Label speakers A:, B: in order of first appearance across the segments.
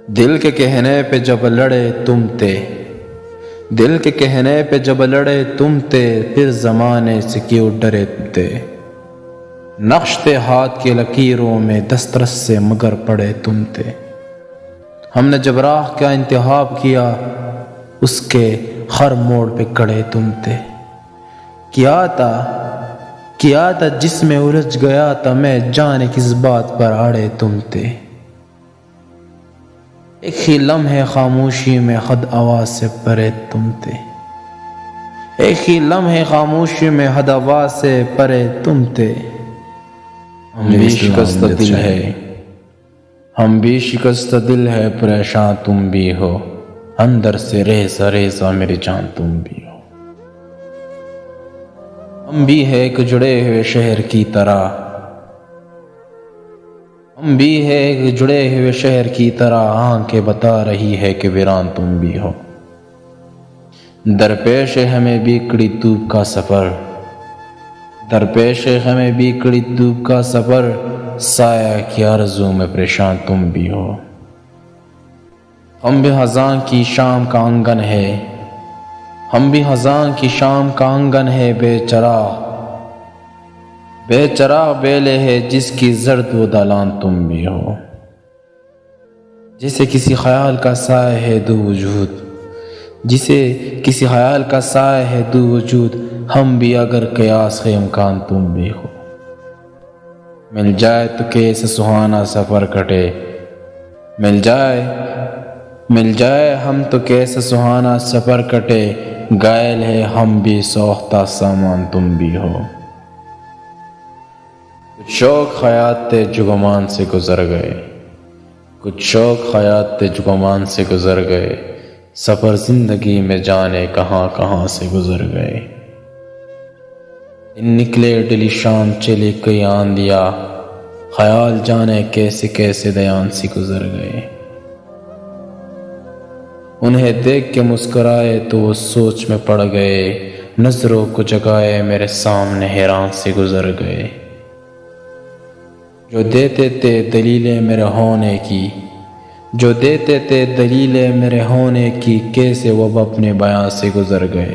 A: دل کے کہنے پہ جب لڑے تم تھے، دل کے کہنے پہ جب لڑے تم تھے، پھر زمانے سے کیوں ڈرے تھے؟ نقش تھے ہاتھ کی لکیروں میں، دسترس سے مگر پڑے تم تھے۔ ہم نے جب راہ کا انتخاب کیا، اس کے ہر موڑ پہ کڑے تم تھے۔ کیا تھا جس میں الجھ گیا تھا میں، جانے کس بات پر اڑے تم تھے۔ ایک ہی لمحے خاموشی میں حد آواز سے پرے تم تھے، ایک ہی لمحے خاموشی میں حد آواز سے پرے تم تھے۔ ہم بھی شکست دل ہے، ہم بھی شکست دل ہے، پریشان تم بھی ہو، اندر سے ریزہ ریزہ میری جان تم بھی ہو۔ ہم بھی ہے ایک جڑے ہوئے شہر کی طرح، ہم بھی ہے ایک جڑے ہوئے شہر کی طرح، آنکھیں بتا رہی ہے کہ ویران تم بھی ہو۔ درپیش ہے ہمیں بیکڑی دھوپ کا سفر، درپیش ہے ہمیں بیکڑی دھوپ کا سفر، سایہ کی آرزو میں پریشان تم بھی ہو۔ ہم بھی خزاں کی شام کا آنگن ہے، ہم بھی خزاں کی شام کا آنگن ہے، بے چراغ بیلے ہے جس کی زرد و دالان تم بھی ہو۔ جسے کسی خیال کا سایہ ہے دو وجود، جسے کسی خیال کا سایہ ہے دو وجود، ہم بھی اگر قیاس ہے امکان تم بھی ہو۔ مل جائے تو کیسے سہانا سفر کٹے، مل جائے ہم تو کیسے سہانا سفر کٹے، گائل ہے ہم بھی سوختہ سامان تم بھی ہو۔ کچھ شوق حیات تھے جو گمان سے گزر گئے، کچھ شوق حیات تھے جو گمان سے گزر گئے، سفر زندگی میں جانے کہاں کہاں سے گزر گئے۔ ان نکلے ڈلی شام چلی کئی آندیا، خیال جانے کیسے کیسے دیان سے گزر گئے۔ انہیں دیکھ کے مسکرائے تو وہ سوچ میں پڑ گئے، نظروں کو جگائے میرے سامنے حیران سے گزر گئے۔ جو دیتے تھے دلیلیں میرے ہونے کی، جو دیتے تھے دلیلیں میرے ہونے کی، کیسے وہ اپنے بیان سے گزر گئے۔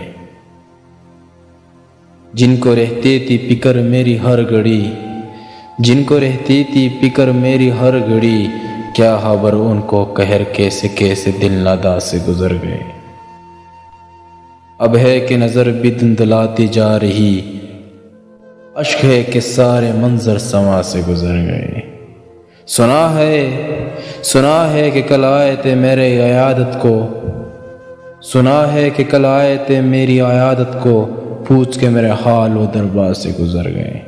A: جن کو رہتی تھی فکر میری ہر گھڑی، جن کو رہتی تھی فکر میری ہر گھڑی، کیا خبر ان کو قہر کیسے کیسے دل نادا سے گزر گئے۔ اب ہے کہ نظر بھی دھندلاتی جا رہی، اشک ہے کہ سارے منظر سما سے گزر گئے۔ سنا ہے کہ کل آئے تھے میرے عیادت کو، سنا ہے کہ کل آئے تھے میری عیادت کو، پوچھ کے میرے حال و دربار سے گزر گئے۔